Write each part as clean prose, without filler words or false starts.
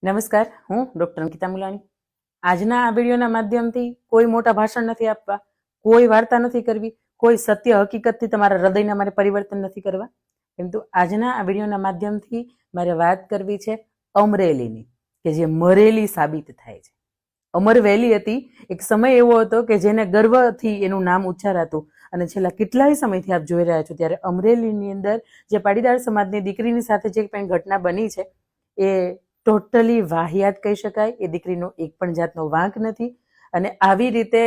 નમસ્કાર, હું ડોક્ટર અંકિતા મુલાણી. આજના આ વિડીયોના માધ્યમથી કોઈ મોટા ભાષણ નથી આપવા, કોઈ વાર્તા નથી કરવી, કોઈ સત્ય હકીકતથી તમારા હૃદયના મારે પરિવર્તન નથી કરવા, પરંતુ આજના આ વિડીયોના માધ્યમથી મારે વાત કરવી છે અમરેલીની, કે જે મરેલી સાબિત થાય છે. અમરવેલી હતી, એક સમય એવો હતો કે જેને ગર્વથી એનું નામ ઉચ્ચારાતું, અને છેલ્લા કેટલાય સમયથી આપ જોઈ રહ્યા છો ત્યારે અમરેલીની અંદર જે પાટીદાર સમાજની દીકરીની સાથે જે કંઈ ઘટના બની છે એ ટોટલી વાહિયાત કહી શકાય. એ દીકરીનો એક પણ જાતનો વાંક નથી. અને આવી રીતે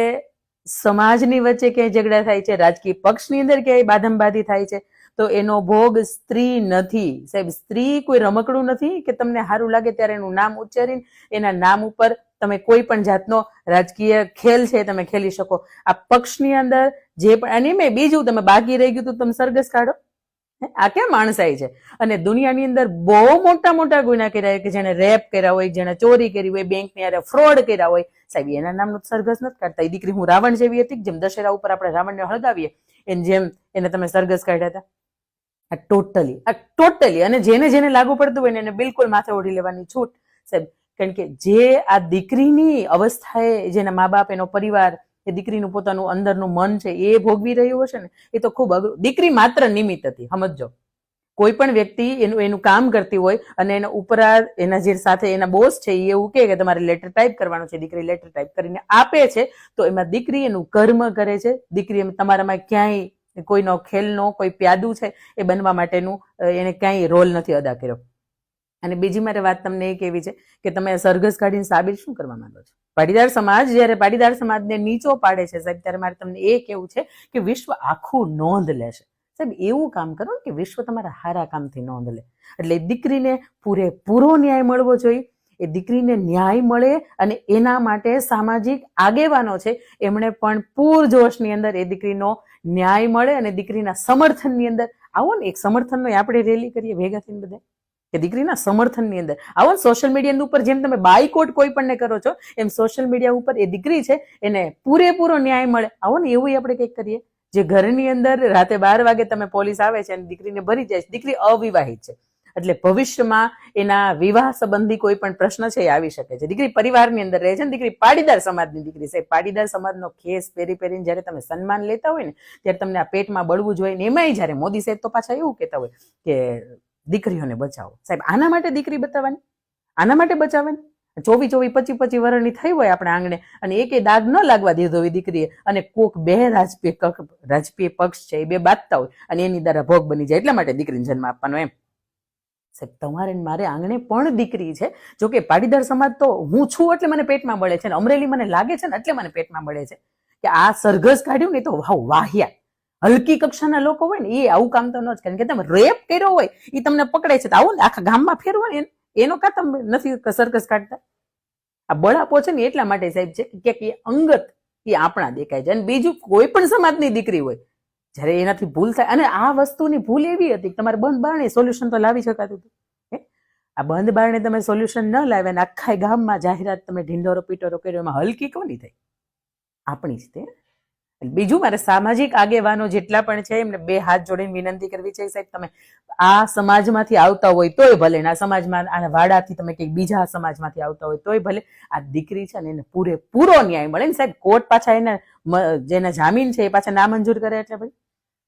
સમાજની વચ્ચે ક્યાંય ઝઘડા થાય છે, રાજકીય પક્ષની અંદર ક્યાંય બાધમબાધી થાય છે, તો એનો ભોગ સ્ત્રી નથી. સાહેબ, સ્ત્રી કોઈ રમકડું નથી કે તમને સારું લાગે ત્યારે એનું નામ ઉચ્ચારીને એના નામ ઉપર તમે કોઈ પણ જાતનો રાજકીય ખેલ છે તમે ખેલી શકો. આ પક્ષની અંદર જે પણ, અને મેં બીજું તમે બાકી રહી ગયું તો તમે સરઘસ કાઢો. આ કેમ માણસાઈ છે? અને દુનિયાની અંદર બહુ મોટા મોટા ગુના કર્યા હોય, કે જેને રેપ કર્યા હોય, જેને ચોરી કરી હોય, બેંકની હારે ફ્રોડ કર્યા હોય, સાહેબ એના નામનું સરઘસ નથી કાઢતા. એ દીકરી હું રાવણ જેવી હતી, જેમ દશેરા ઉપર આપણે રાવણને હળગાવીએ એને જેમ એને તમે સરઘસ કાઢ્યા હતા. આ ટોટલી અને જેને જેને લાગુ પડતું હોય ને એને બિલકુલ માથે ઓઢી લેવાની છૂટ, સાહેબ. કારણ કે જે આ દીકરીની અવસ્થાએ જેના મા બાપ, એનો પરિવાર, એ દીકરીનું પોતાનું અંદરનું મન છે એ ભોગવી રહ્યું હશે ને, એ તો ખૂબ અઘરું. દીકરી માત્ર નિમિત્ત હતી, સમજો. કોઈ પણ વ્યક્તિ એનું કામ કરતી હોય અને એના ઉપરાંત એના જે સાથે એના બોસ છે એ એવું કે તમારે લેટર ટાઈપ કરવાનું છે, દીકરી લેટર ટાઈપ કરીને આપે છે, તો એમાં દીકરી એનું કર્મ કરે છે. દીકરી તમારામાં ક્યાંય કોઈનો ખેલનો, કોઈ પ્યાદું છે એ બનવા માટેનું એને ક્યાંય રોલ નથી અદા કર્યો. અને બીજી મારે વાત તમને એ કહેવી છે કે તમે સરઘસ કાઢીને સાબિત શું કરવા માંગો છો? પાટીદાર સમાજ જયારે પાટીદાર સમાજને નીચો પાડે છે સાહેબ, ત્યારે મારે તમને એ કહેવું છે કે વિશ્વ આખું નોંધ લેશે. સાહેબ, એવું કામ કરો કે વિશ્વ તમારા સારા કામથી નોંધ લે. એટલે દીકરીને પૂરેપૂરો ન્યાય મળવો જોઈએ. એ દીકરીને ન્યાય મળે અને એના માટે સામાજિક આગેવાનો છે એમણે પણ પૂરજોશની અંદર એ દીકરીનો ન્યાય મળે અને દીકરીના સમર્થનની અંદર આવો ને. એક સમર્થનનો આપણે રેલી કરીએ ભેગા થઈને બધા, કે દીકરીના સમર્થનની અંદર આવો. સોશિયલ મીડિયા ઉપર જેમ તમે બાયકોટ કોઈ પણ કરો છો, એમ સોશિયલ મીડિયા ઉપર એ દીકરી છે એને પૂરેપૂરો ન્યાય મળે. આવો ને, એવું આપણે કંઈક કરીએ. જે ઘરની અંદર રાતે 12 વાગે તમે પોલીસ આવે છે અને દીકરીને ભરી જાય છે, દીકરી અવિવાહિત છે, એટલે ભવિષ્યમાં એના વિવાહ સંબંધી કોઈ પણ પ્રશ્ન છે એ આવી શકે છે. દીકરી પરિવારની અંદર રહે છે ને દીકરી પાટીદાર સમાજની દીકરી છે. પાટીદાર સમાજનો ખેસ પહેરીને જયારે તમે સન્માન લેતા હોય ને, ત્યારે તમને આ પેટમાં બળવું જોઈએ ને. એમાંય જયારે મોદી સાહેબ તો પાછા એવું કહેતા હોય કે દીકરીઓને બચાવો. સાહેબ, આના માટે દીકરી બતાવવાની, આના માટે બચાવવાની. 24-25 વર્ષની થઈ હોય આપણે આંગણે અને એકે દાગ ન લાગવા દીધો હોય દીકરીએ, અને કોક બે રાજકીય પક્ષ છે એ બે બાંધતા હોય અને એની દ્વારા ભોગ બની જાય, એટલા માટે દીકરીને જન્મ આપવાનો. એમ સાહેબ, તમારે મારે આંગણે પણ દીકરી છે. જોકે પાટીદાર સમાજ તો હું છું એટલે મને પેટમાં બળે છે, ને અમરેલી મને લાગે છે ને એટલે મને પેટમાં બળે છે કે આ સરઘસ કાઢ્યું ને તો વાહિયાત હલકી કક્ષાના લોકો હોય ને એ આવું કામ તો ન જ. કારણ કે તમે રેપ કર્યો હોય એ તમને પકડે છે, તો આવું ને આખા ગામમાં ફેરવો ને એનો કા તમે નથી સરઘસ કાઢતા? આ બળાપો છે ને એટલા માટે સાહેબ છે કે અંગત એ આપણા દેખાય છે. અને બીજું, કોઈ પણ સમાજની દીકરી હોય જયારે એનાથી ભૂલ થાય, અને આ વસ્તુની ભૂલ એવી હતી કે તમારે બંધ બારણે સોલ્યુશન તો લાવી શકાતું હતું. આ બંધ બારણે તમે સોલ્યુશન ન લાવ્યા ને આખા ગામમાં જાહેરાત તમે ઢીંડોરો પીટોરો કર્યો, એમાં હલકી કોની થઈ? આપણી જ તે. બીજું, મારે સામાજિક આગેવાનો જેટલા પણ છે એમને બે હાથ જોડીને વિનંતી કરવી છે, સાહેબ તમે આ સમાજમાંથી આવતા હોય તોય ભલે, આ સમાજમાં આ વાડાથી તમે કંઈક બીજા સમાજમાંથી આવતા હોય તોય ભલે, આ દીકરી છે ને એને પૂરેપૂરો ન્યાય મળે ને સાહેબ. કોર્ટ પાછા એને જેના જામીન છે એ પાછા નામંજૂર કરે એટલે ભાઈ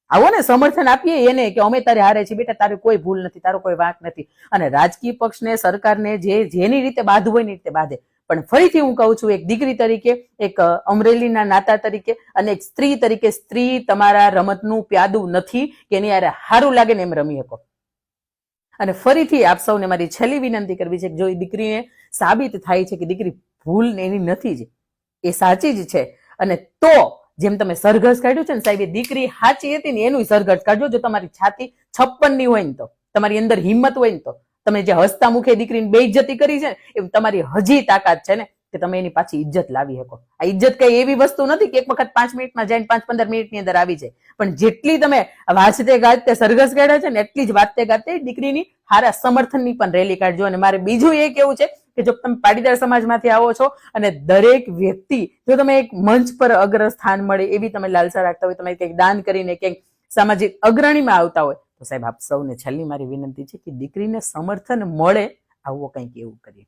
આવો ને, સમર્થન આપીએ એને કે અમે તારે હારે છીએ બેટા, તારે કોઈ ભૂલ નથી, તારો કોઈ વાંક નથી. અને રાજકીય પક્ષને, સરકારને જેની રીતે બાંધવું હોય ને રીતે બાંધે. પણ ફરીથી હું કહું છું, એક દીકરી તરીકે, એક અમરેલીના નાતા તરીકે અને એક સ્ત્રી તરીકે, સ્ત્રી તમારા રમતનું પ્યાદું નથી કે એની યારે સારું લાગે ને એમ રમી શકો. અને ફરીથી આપ સૌને મારી છેલ્લી વિનંતી કરવી છે કે જો એ દીકરીને સાબિત થાય છે કે દીકરી ભૂલ એની નથી જ, એ સાચી જ છે, અને તો જેમ તમે સરઘસ કાઢ્યું છે ને સાહેબ, એ દીકરી સાચી હતી ને એનું સરઘસ કાઢજો. જો તમારી છાતી 56 ની હોય ને, તો તમારી અંદર હિંમત હોય ને, તો તમે જે હસતા મુખે દીકરીની બેઇજ્જતી કરી છે ને એ તમારી હજી તાકાત છે ને કે તમે એની પાછી ઇજ્જત લાવી શકો. આ ઇજ્જત કઈ એવી વસ્તુ નથી કે એક વખત 5 મિનિટમાં જઈને 5-15 મિનિટની અંદર આવી જાય. પણ જેટલી તમે વાંચતે ગાજતે સરઘસ કાઢ્યા છે ને એટલી જ વાંચતે ગાજતે દીકરીની હારા સમર્થનની પણ રેલી કાઢજો. અને મારે બીજું એ કેવું છે કે જો તમે પાટીદાર સમાજમાંથી આવો છો અને દરેક વ્યક્તિ, જો તમે એક મંચ પર અગ્ર સ્થાન મળે એવી તમે લાલસા રાખતા હોય, તમે કંઈક દાન કરીને કંઈક સામાજિક અગ્રણીમાં આવતા હોય, તો સાહેબ આપ સૌને છેલ્લી મારી વિનંતી છે કે દીકરીને સમર્થન મળે આવું કંઈક એવું કરીએ.